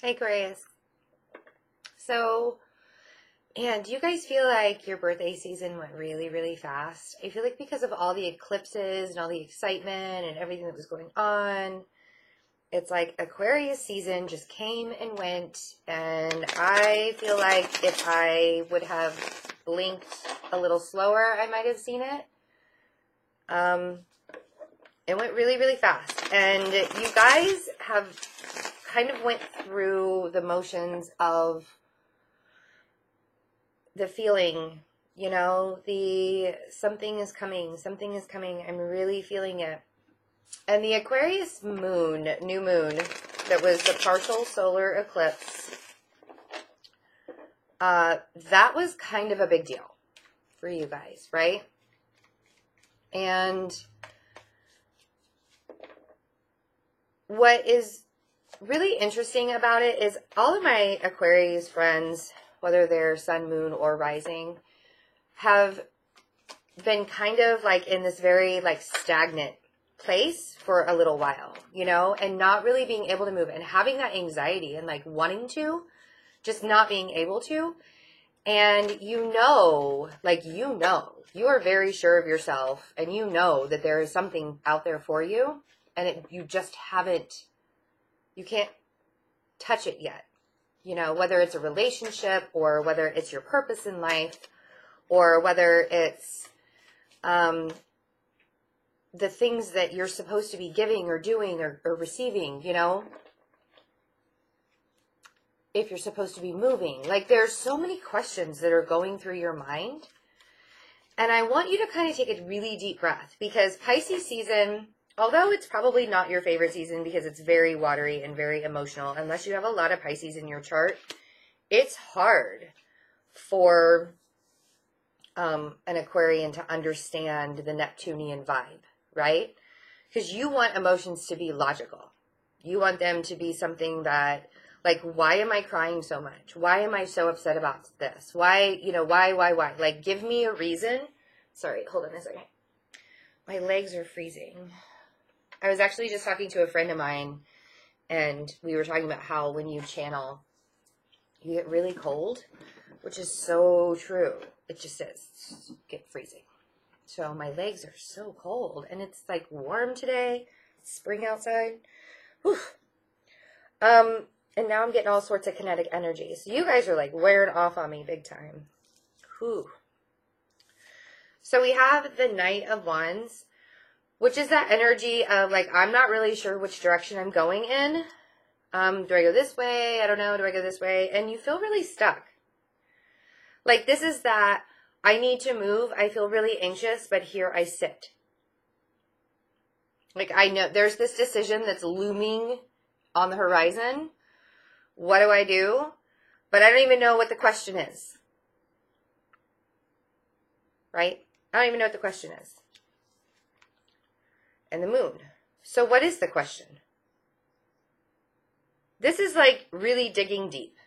Hey Aquarius. So, and do you guys feel like your birthday season went really, really fast? I feel like because of all the eclipses and all the excitement and everything that was going on, it's like Aquarius season just came and went. And I feel like if I would have blinked a little slower, I might have seen it. It went really, really fast. And you guys have kind of went through the motions of the feeling, the something is coming, I'm really feeling it. And the Aquarius moon, new moon, that was the partial solar eclipse, that was kind of a big deal for you guys, right? And what is really interesting about it is all of my Aquarius friends, whether they're sun, moon, or rising, have been kind of like in this very like stagnant place for a little while, and not really being able to move and having that anxiety and like wanting to, just not being able to. And you are very sure of yourself, and you know that there is something out there for you, and you just you can't touch it yet. Whether it's a relationship or whether it's your purpose in life or whether it's the things that you're supposed to be giving or doing or receiving, if you're supposed to be moving. Like, there's so many questions that are going through your mind. And I want you to kind of take a really deep breath, because Pisces season, although it's probably not your favorite season because it's very watery and very emotional, unless you have a lot of Pisces in your chart, it's hard for an Aquarian to understand the Neptunian vibe, right? Because you want emotions to be logical. You want them to be something that, like, why am I crying so much? Why am I so upset about this? Why? Why? Like, give me a reason. Sorry, hold on a second. My legs are freezing. I was actually just talking to a friend of mine, and we were talking about how when you channel, you get really cold, which is so true. It just is. Get freezing. So my legs are so cold, and it's like warm today. It's spring outside. Whew. And now I'm getting all sorts of kinetic energy. So you guys are like wearing off on me big time. Whew. So we have the Knight of Wands, which is that energy of, like, I'm not really sure which direction I'm going in. Do I go this way? I don't know. Do I go this way? And you feel really stuck. Like, this is that I need to move. I feel really anxious, but here I sit. Like, I know there's this decision that's looming on the horizon. What do I do? But I don't even know what the question is. Right? I don't even know what the question is. And the moon. So what is the question? This is like really digging deep.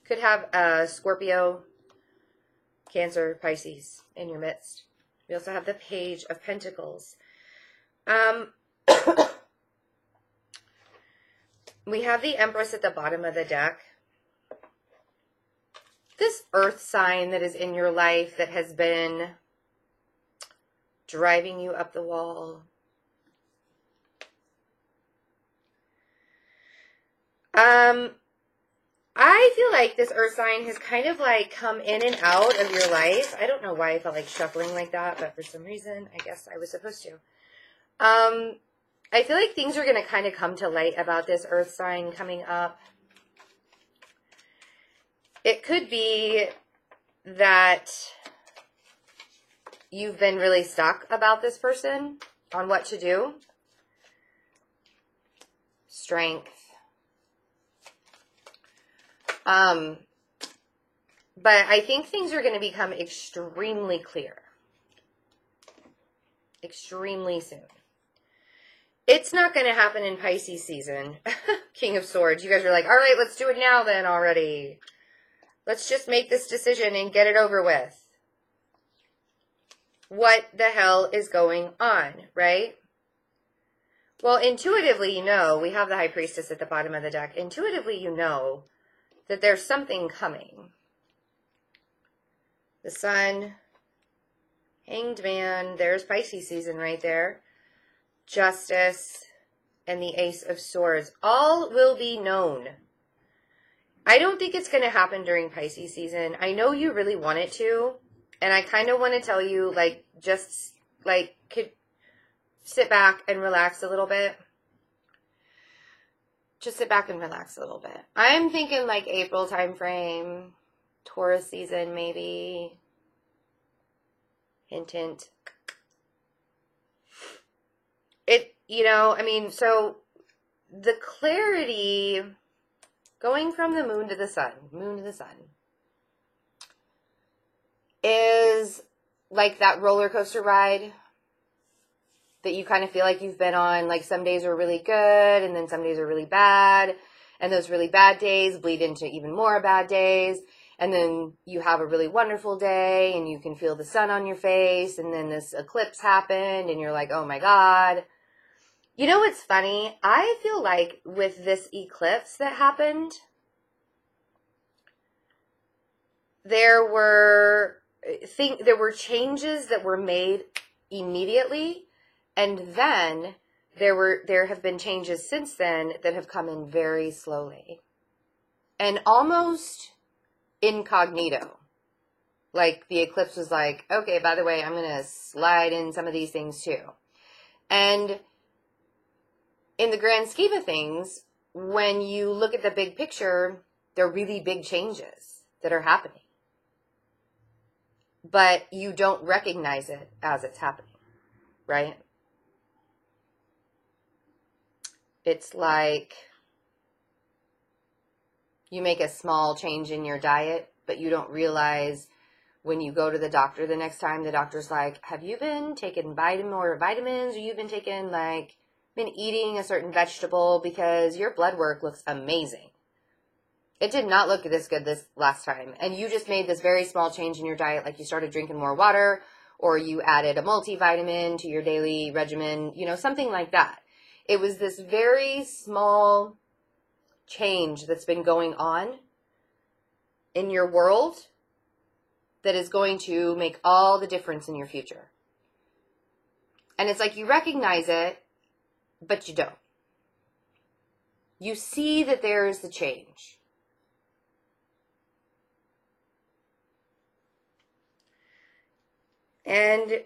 Could have a Scorpio, Cancer, Pisces in your midst. We also have the Page of Pentacles. We have the Empress at the bottom of the deck. This earth sign that is in your life that has been driving you up the wall. I feel like this earth sign has kind of like come in and out of your life. I don't know why I felt like shuffling like that, but for some reason, I guess I was supposed to. I feel like things are going to kind of come to light about this earth sign coming up. It could be that you've been really stuck about this person on what to do. Strength. But I think things are going to become extremely clear. Extremely soon. It's not going to happen in Pisces season. King of Swords. You guys are like, all right, let's do it now then already. Let's just make this decision and get it over with. What the hell is going on, right? Well, intuitively, you know, we have the High Priestess at the bottom of the deck. Intuitively, you know that there's something coming. The Sun, Hanged Man, there's Pisces season right there. Justice, and the Ace of Swords. All will be known. I don't think it's going to happen during Pisces season. I know you really want it to, and I kind of want to tell you, like, just, like, could sit back and relax a little bit. Just sit back and relax a little bit. I'm thinking, like, April time frame, Taurus season, maybe. Hint, hint. You know, I mean, so the clarity going from the moon to the sun, is like that roller coaster ride that you kind of feel like you've been on. Like some days are really good and then some days are really bad. And those really bad days bleed into even more bad days. And then you have a really wonderful day and you can feel the sun on your face. And then this eclipse happened and you're like, oh my God. You know what's funny? I feel like with this eclipse that happened, there were changes that were made immediately, and then there have been changes since then that have come in very slowly and almost incognito. Like the eclipse was like, okay, by the way, I'm going to slide in some of these things too. And in the grand scheme of things, when you look at the big picture, there are really big changes that are happening. But you don't recognize it as it's happening, right? It's like you make a small change in your diet, but you don't realize when you go to the doctor the next time, the doctor's like, have you been taking vitamins, or you've been taking been eating a certain vegetable, because your blood work looks amazing. It did not look this good this last time. And you just made this very small change in your diet, like you started drinking more water, or you added a multivitamin to your daily regimen, you know, something like that. It was this very small change that's been going on in your world that is going to make all the difference in your future. And it's like you recognize it, but you don't. You see that there is the change. And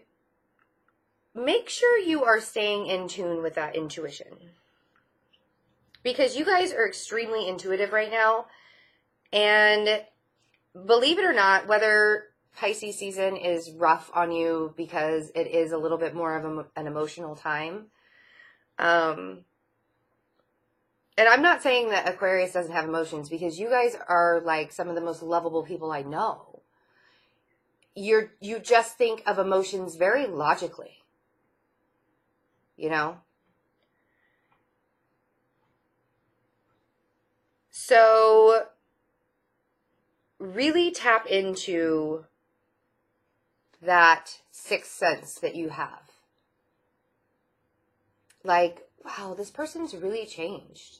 make sure you are staying in tune with that intuition. Because you guys are extremely intuitive right now. And believe it or not, whether Pisces season is rough on you because it is a little bit more of an emotional time. And I'm not saying that Aquarius doesn't have emotions, because you guys are like some of the most lovable people I know. You just think of emotions very logically, you know? So really tap into that sixth sense that you have. Like, wow, this person's really changed.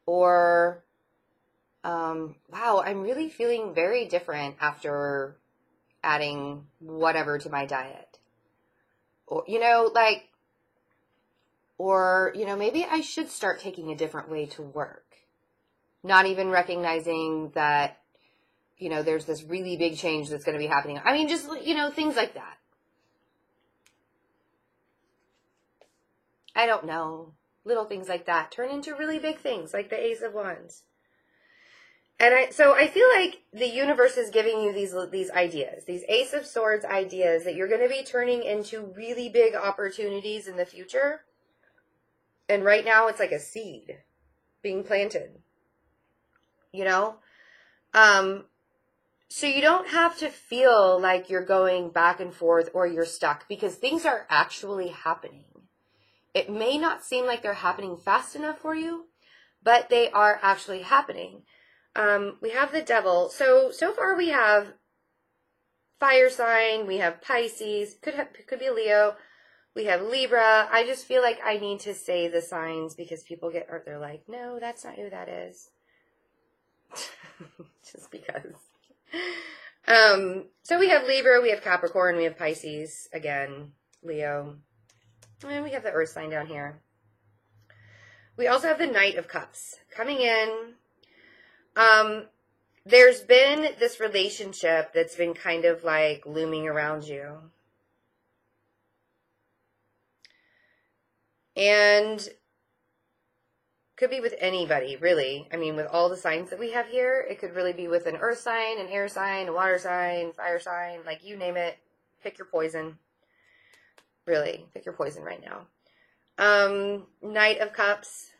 Or, wow, I'm really feeling very different after adding whatever to my diet. Or, you know, like, or, you know, maybe I should start taking a different way to work. Not even recognizing that, you know, there's this really big change that's going to be happening. I mean, just, you know, things like that. I don't know. Little things like that turn into really big things, like the Ace of Wands. And so I feel like the universe is giving you these ideas, these Ace of Swords ideas that you're going to be turning into really big opportunities in the future. And right now it's like a seed being planted, you know? So you don't have to feel like you're going back and forth or you're stuck, because things are actually happening. It may not seem like they're happening fast enough for you, but they are actually happening. We have the Devil. So far we have fire sign. We have Pisces. Could be a Leo. We have Libra. I just feel like I need to say the signs because people they're like, no, that's not who that is. Just because. So we have Libra, we have Capricorn, we have Pisces, again, Leo. And we have the Earth sign down here. We also have the Knight of Cups coming in. There's been this relationship that's been kind of like looming around you. And could be with anybody, really. I mean, with all the signs that we have here, it could really be with an earth sign, an air sign, a water sign, fire sign, like you name it. Pick your poison. Really, pick your poison right now. Knight of Cups.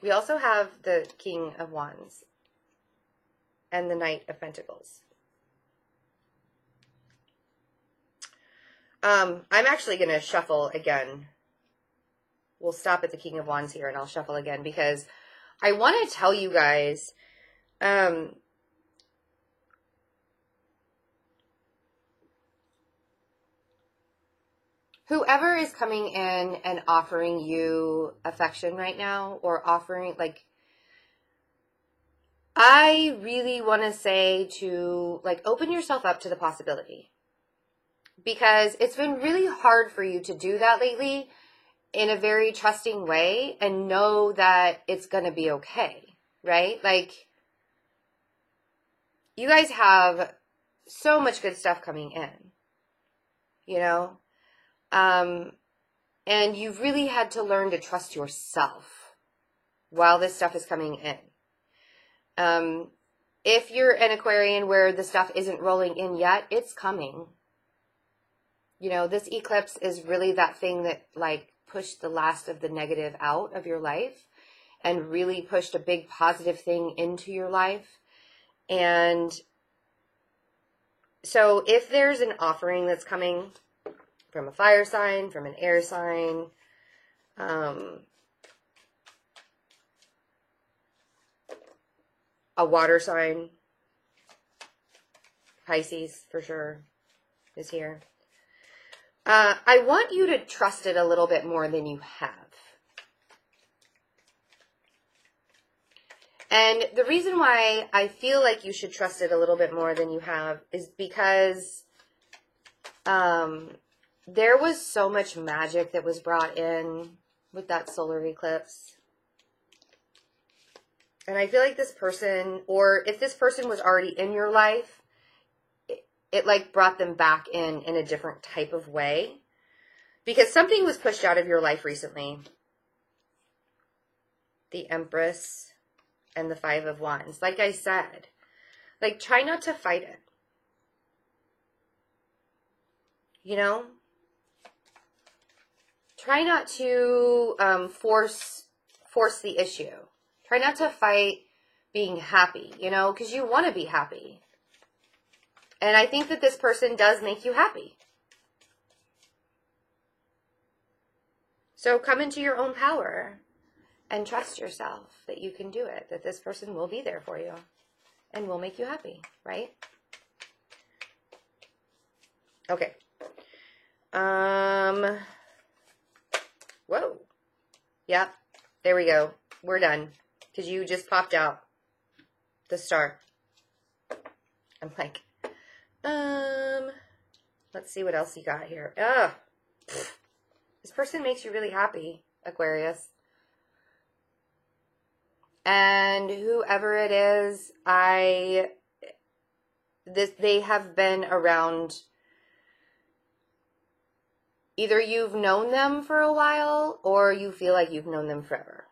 We also have the King of Wands and the Knight of Pentacles. I'm actually going to shuffle again. We'll stop at the King of Wands here and I'll shuffle again because I want to tell you guys, whoever is coming in and offering you affection right now or offering, like, I really want to say to, like, open yourself up to the possibility because it's been really hard for you to do that lately in a very trusting way and know that it's going to be okay, right? Like, you guys have so much good stuff coming in, you know? And you've really had to learn to trust yourself while this stuff is coming in. If you're an Aquarian where the stuff isn't rolling in yet, it's coming. You know, this eclipse is really that thing that, like, pushed the last of the negative out of your life and really pushed a big positive thing into your life. And so if there's an offering that's coming from a fire sign, from an air sign, a water sign, Pisces for sure is here. I want you to trust it a little bit more than you have. And the reason why I feel like you should trust it a little bit more than you have is because there was so much magic that was brought in with that solar eclipse. And I feel like this person, or if this person was already in your life, it like brought them back in a different type of way because something was pushed out of your life recently. The Empress and the Five of Wands. Like I said, like try not to fight it. You know? Try not to force the issue. Try not to fight being happy, you know, because you want to be happy. And I think that this person does make you happy. So come into your own power and trust yourself that you can do it, that this person will be there for you and will make you happy, right? Okay. Whoa. Yep. There we go. We're done. Because you just popped out the star. I'm like, let's see what else you got here. This person makes you really happy, Aquarius. And whoever it is, they have been around. Either you've known them for a while or you feel like you've known them forever.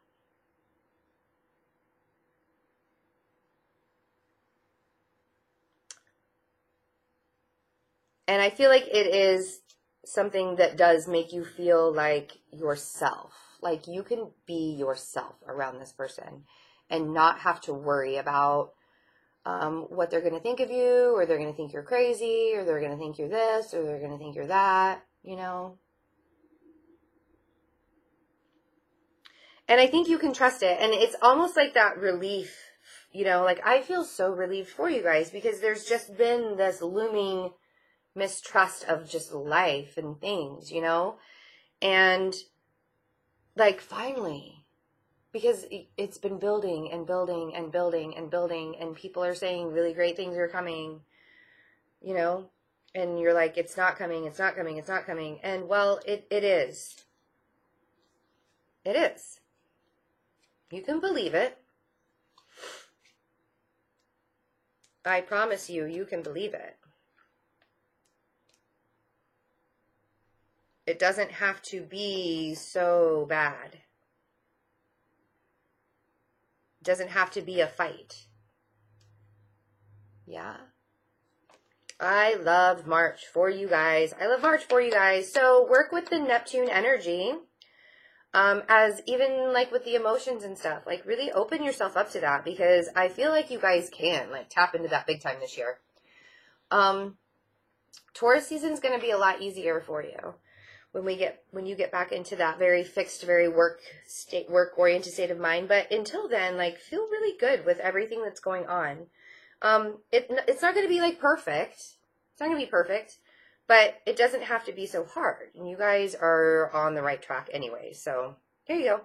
And I feel like it is something that does make you feel like yourself. Like you can be yourself around this person and not have to worry about what they're going to think of you, or they're going to think you're crazy, or they're going to think you're this, or they're going to think you're that, you know. And I think you can trust it. And it's almost like that relief you know, like, I feel so relieved for you guys because there's just been this looming mistrust of just life and things, you know? And, like, finally, because it's been building and building and building and building, and people are saying really great things are coming, you know? And you're like, it's not coming, it's not coming, it's not coming. And, well, it is. It is. You can believe it. I promise you, you can believe it. It doesn't have to be so bad. It doesn't have to be a fight. Yeah. I love March for you guys. I love March for you guys. So work with the Neptune energy. As even like with the emotions and stuff, like really open yourself up to that, because I feel like you guys can like tap into that big time this year. Taurus season is going to be a lot easier for you when you get back into that very fixed, very work oriented state of mind. But until then, like, feel really good with everything that's going on. It's not going to be like perfect. It's not going to be perfect. But it doesn't have to be so hard. And you guys are on the right track anyway. So there you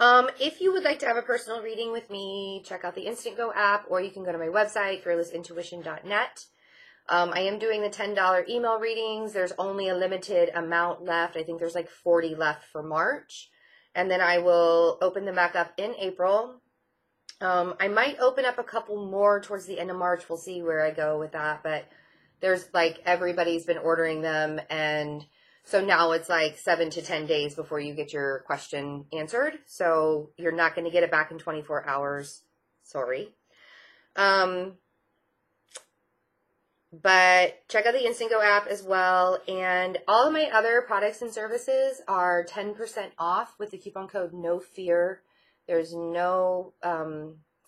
go. If you would like to have a personal reading with me, check out the InstantGo app, or you can go to my website, fearlessintuition.net. I am doing the $10 email readings. There's only a limited amount left. I think there's like 40 left for March. And then I will open them back up in April. I might open up a couple more towards the end of March. We'll see where I go with that. But there's like, everybody's been ordering them, and so now it's like 7 to 10 days before you get your question answered. So you're not going to get it back in 24 hours. Sorry. But check out the InstantGo app as well. And all of my other products and services are 10% off with the coupon code No Fear. There's no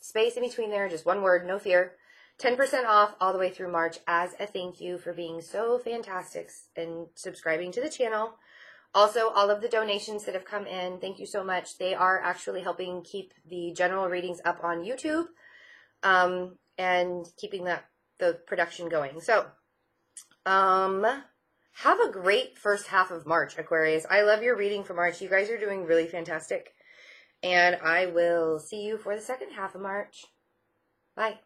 space in between there, just one word, No Fear. 10% off all the way through March as a thank you for being so fantastic and subscribing to the channel. Also, all of the donations that have come in, thank you so much. They are actually helping keep the general readings up on YouTube and keeping the production going. So, have a great first half of March, Aquarius. I love your reading for March. You guys are doing really fantastic. And I will see you for the second half of March. Bye.